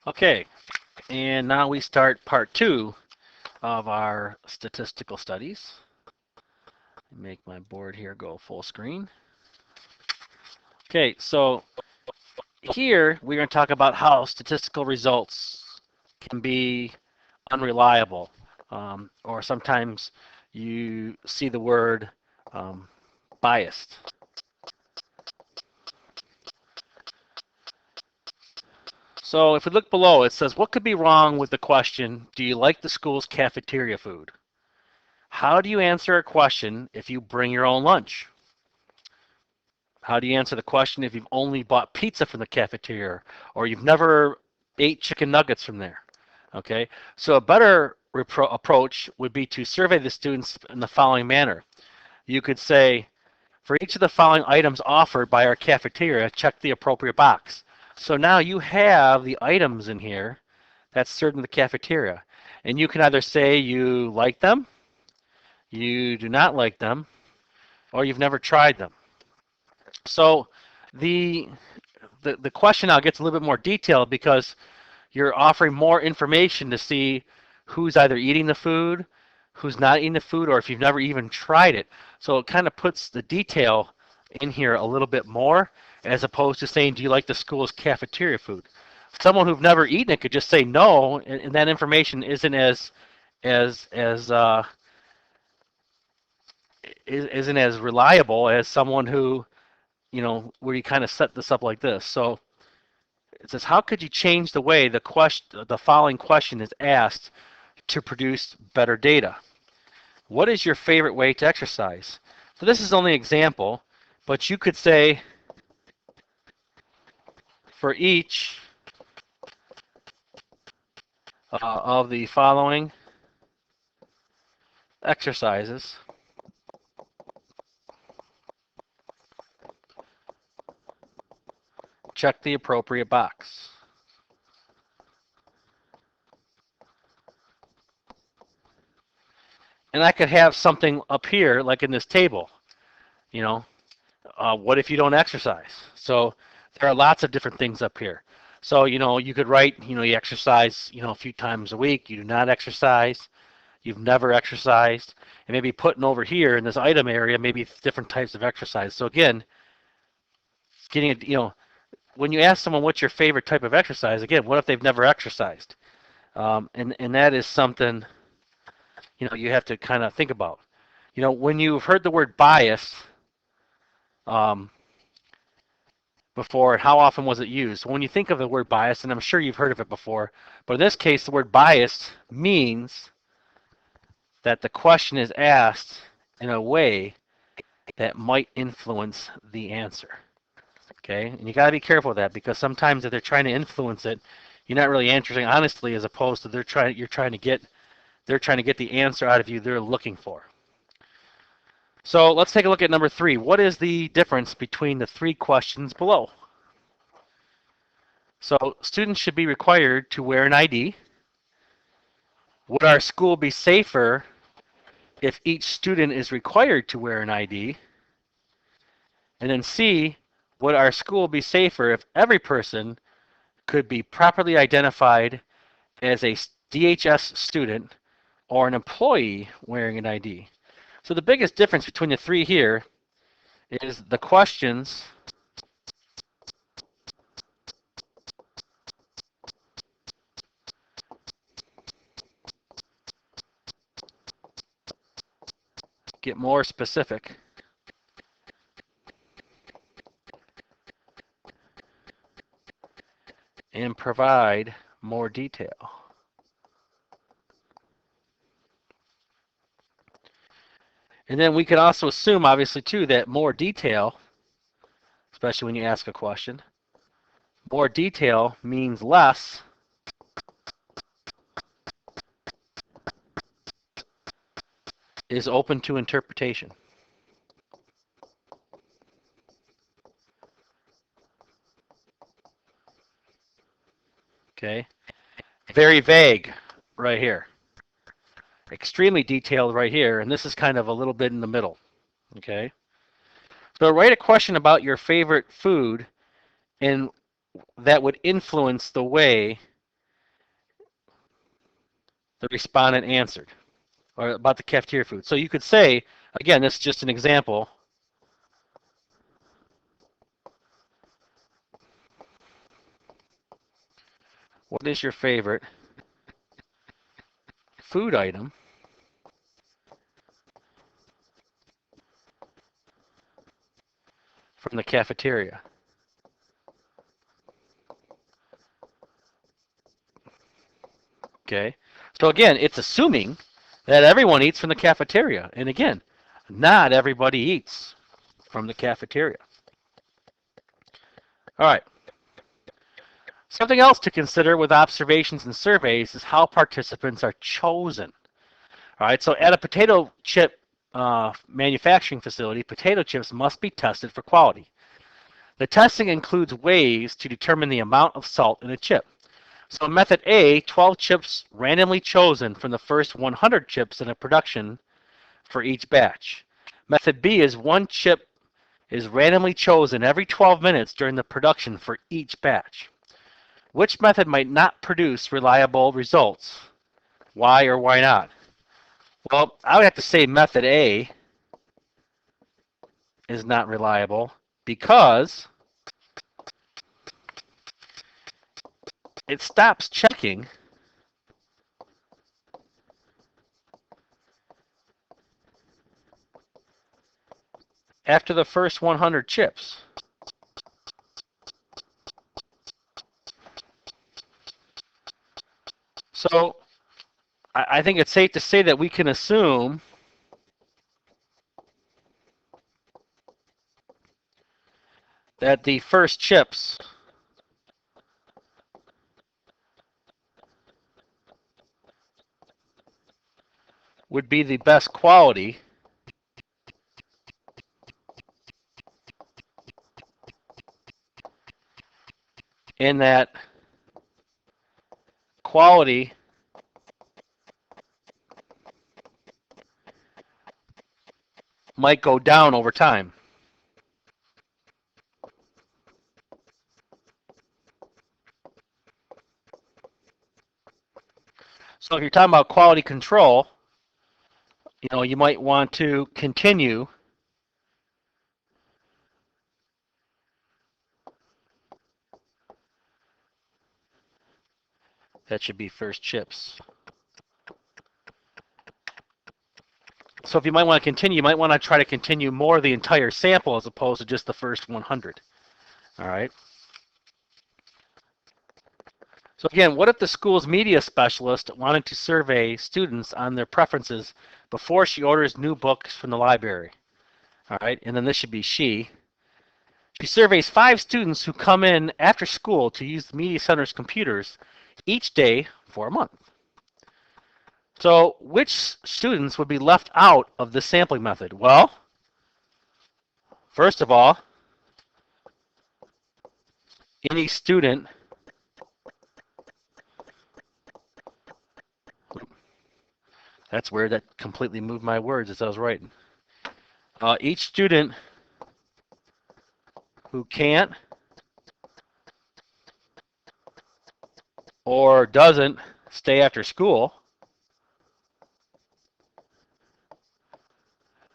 Okay, and now we start part 2 of our statistical studies. Make my board here go full screen. Okay, so here we're going to talk about how statistical results can be unreliable, or sometimes you see the word biased. So if we look below, it says, what could be wrong with the question, do you like the school's cafeteria food? How do you answer a question if you bring your own lunch? How do you answer the question if you've only bought pizza from the cafeteria or you've never ate chicken nuggets from there? Okay, so a better approach would be to survey the students in the following manner. You could say, for each of the following items offered by our cafeteria, check the appropriate box. So now you have the items in here that's served in the cafeteria. And you can either say you like them, you do not like them, or you've never tried them. So the question now gets a little bit more detailed because you're offering more information to see who's either eating the food, who's not eating the food, or if you've never even tried it. So it kind of puts the detail in here a little bit more, as opposed to saying, do you like the school's cafeteria food? Someone who've never eaten it could just say no, and that information isn't as isn't as reliable as someone who, where you kind of set this up like this. So it says, how could you change the way the following question is asked to produce better data? What is your favorite way to exercise? So this is only an example, but you could say, for each of the following exercises, check the appropriate box. And I could have something up here, like in this table, what if you don't exercise? So there are lots of different things up here. So, you could write, you exercise, a few times a week, you do not exercise, you've never exercised, and maybe putting over here in this item area, maybe different types of exercise. So again, getting it, when you ask someone what's your favorite type of exercise, again, what if they've never exercised? And that is something, you have to kind of think about. When you've heard the word bias um, before, how often was it used? When you think of the word bias, and I'm sure you've heard of it before, but in this case, the word bias means that the question is asked in a way that might influence the answer. Okay, and you got to be careful with that, because sometimes if they're trying to influence it, you're not really answering honestly, as opposed to they're trying to get the answer out of you they're looking for. So let's take a look at number 3. What is the difference between the 3 questions below? So students should be required to wear an ID. Would our school be safer if each student is required to wear an ID? And then C, would our school be safer if every person could be properly identified as a DHS student or an employee wearing an ID? So the biggest difference between the 3 here is the questions get more specific and provide more detail. And then we can also assume, obviously, too, that more detail, especially when you ask a question, more detail means less is open to interpretation. Okay? Very vague right here. Extremely detailed right here, and this is kind of a little bit in the middle. Okay? So write a question about your favorite food, and that would influence the way the respondent answered, or about the cafeteria food. So you could say, again, this is just an example. What is your favorite food item from the cafeteria? Okay. So again, it's assuming that everyone eats from the cafeteria. And again, not everybody eats from the cafeteria. All right. Something else to consider with observations and surveys is how participants are chosen. All right. So at a potato chip manufacturing facility, potato chips must be tested for quality. The testing includes ways to determine the amount of salt in a chip. So method A, 12 chips randomly chosen from the first 100 chips in a production for each batch. Method B is one chip is randomly chosen every 12 minutes during the production for each batch. Which method might not produce reliable results? Why or why not? Well, I would have to say method A is not reliable because it stops checking after the first 100 chips. So I think it's safe to say that we can assume that the first chips would be the best quality in that quality might go down over time. So if you're talking about quality control, you might want to continue that should be first chips. So if you might want to continue, you might want to try to continue more of the entire sample as opposed to just the first 100. All right. So again, what if the school's media specialist wanted to survey students on their preferences before she orders new books from the library? All right, and then this should be she. She surveys 5 students who come in after school to use the media center's computers each day for a month. So which students would be left out of the sampling method? Well, first of all, any student that's weird, that completely moved my words as I was writing. Each student who can't or doesn't stay after school,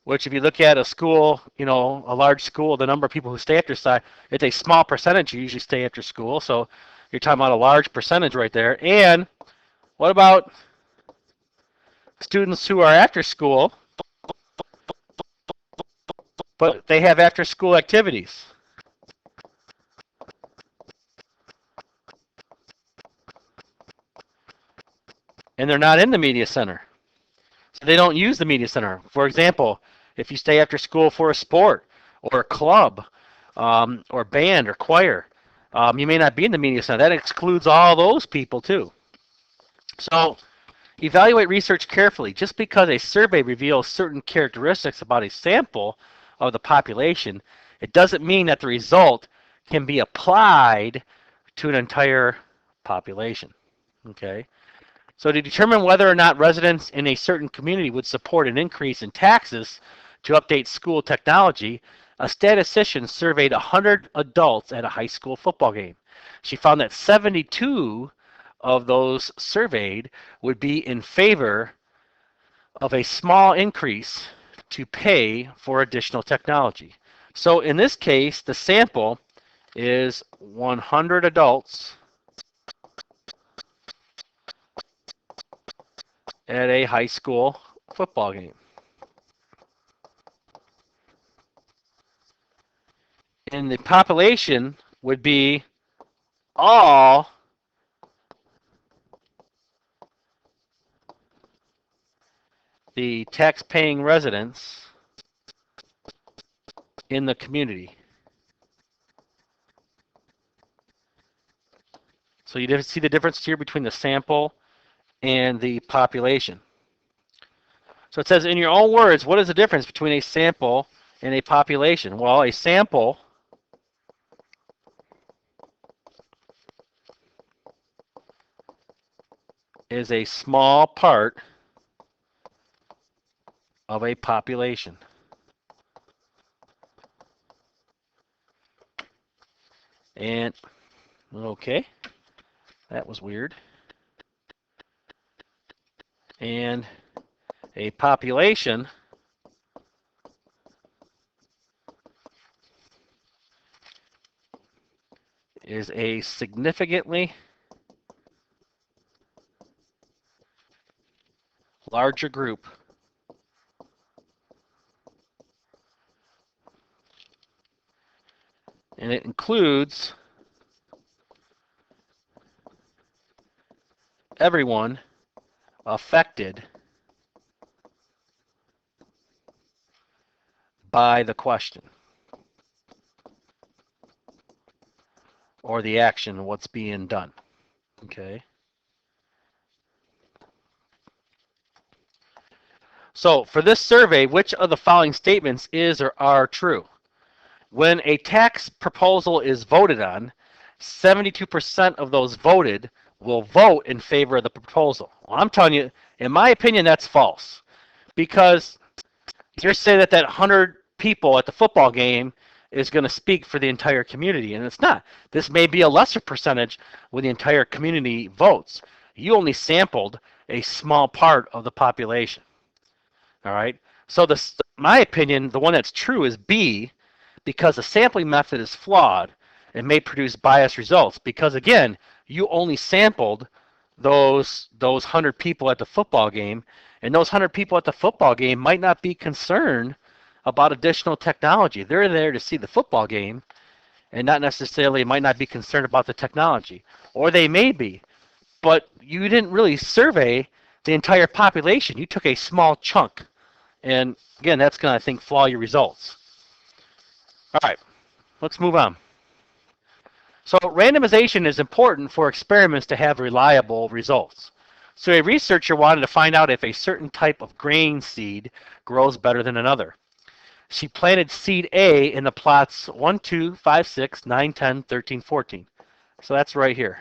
which if you look at a school, a large school, the number of people who stay after side, it's a small percentage who usually stay after school. So you're talking about a large percentage right there. And what about students who are after school, but they have after school activities? And they're not in the media center. So they don't use the media center. For example, if you stay after school for a sport or a club or band or choir, you may not be in the media center. That excludes all those people too. So evaluate research carefully. Just because a survey reveals certain characteristics about a sample of the population, it doesn't mean that the result can be applied to an entire population. Okay. So to determine whether or not residents in a certain community would support an increase in taxes to update school technology, a statistician surveyed 100 adults at a high school football game. She found that 72 of those surveyed would be in favor of a small increase to pay for additional technology. So in this case, the sample is 100 adults at a high school football game. And the population would be all the tax-paying residents in the community. So you see the difference here between the sample and the population. So it says, in your own words, what is the difference between a sample and a population? Well, a sample is a small part of a population. And, okay, that was weird. And a population is a significantly larger group and it includes everyone affected by the question or the action, what's being done. Okay. So for this survey, which of the following statements is or are true? When a tax proposal is voted on, 72% of those voted will vote in favor of the proposal. Well, I'm telling you, in my opinion, that's false. Because you're saying that 100 people at the football game is going to speak for the entire community, and it's not. This may be a lesser percentage when the entire community votes. You only sampled a small part of the population. All right. So my opinion, the one that's true is B, because the sampling method is flawed and may produce biased results. Because again, you only sampled those 100 people at the football game, and those 100 people at the football game might not be concerned about additional technology. They're there to see the football game, and not necessarily might not be concerned about the technology, or they may be, but you didn't really survey the entire population. You took a small chunk. And again, that's going to, I think, flaw your results. All right, let's move on. So randomization is important for experiments to have reliable results. So a researcher wanted to find out if a certain type of grain seed grows better than another. She planted seed A in the plots 1, 2, 5, 6, 9, 10, 13, 14. So that's right here.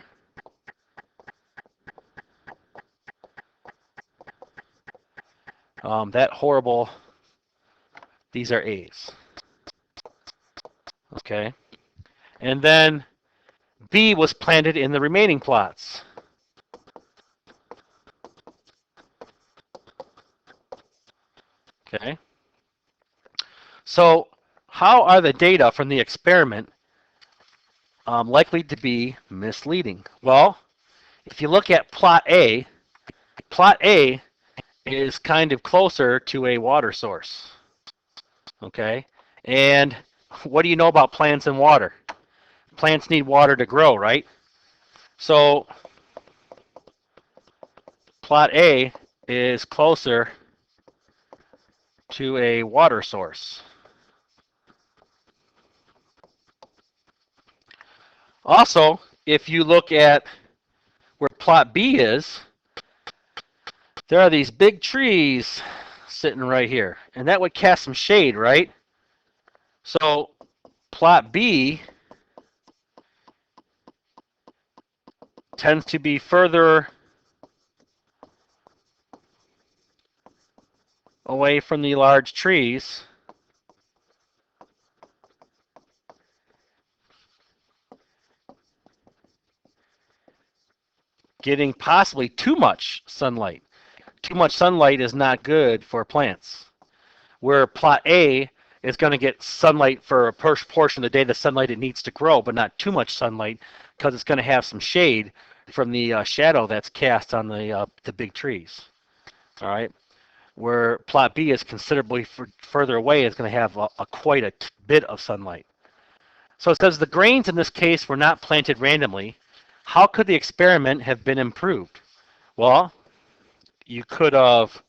That horrible, these are A's. Okay. And then B was planted in the remaining plots. Okay. So how are the data from the experiment likely to be misleading? Well, if you look at plot A is kind of closer to a water source. Okay. And what do you know about plants and water? Plants need water to grow, right? So plot A is closer to a water source. Also, if you look at where plot B is, there are these big trees sitting right here, and that would cast some shade, right? So plot B tends to be further away from the large trees. getting possibly too much sunlight. Too much sunlight is not good for plants. Where plot A is going to get sunlight for a portion of the day, the sunlight it needs to grow, but not too much sunlight because it's going to have some shade from the shadow that's cast on the big trees. All right. Where plot B is considerably further away, is going to have quite a bit of sunlight. So it says the grains in this case were not planted randomly. How could the experiment have been improved? Well, you could have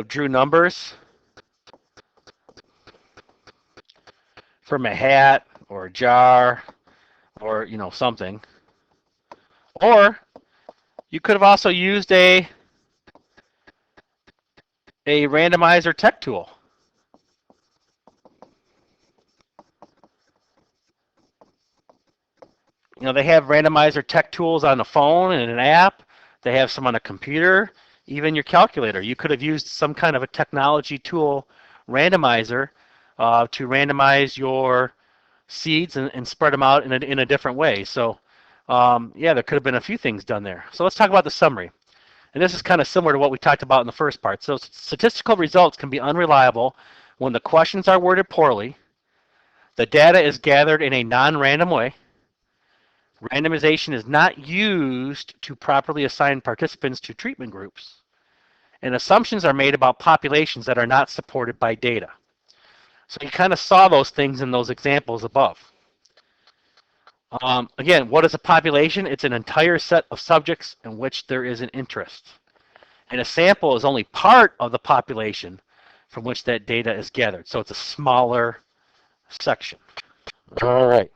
drew numbers from a hat or a jar or something. Or you could have also used a randomizer tech tool. They have randomizer tech tools on the phone and an app. They have some on a computer, even your calculator. You could have used some kind of a technology tool randomizer to randomize your seeds and spread them out in a different way. So, yeah, there could have been a few things done there. So let's talk about the summary. And this is kind of similar to what we talked about in the first part. So statistical results can be unreliable when the questions are worded poorly, the data is gathered in a non-random way, randomization is not used to properly assign participants to treatment groups, and assumptions are made about populations that are not supported by data. So you kind of saw those things in those examples above. Again, what is a population? It's an entire set of subjects in which there is an interest. And a sample is only part of the population from which that data is gathered. So it's a smaller section. All right.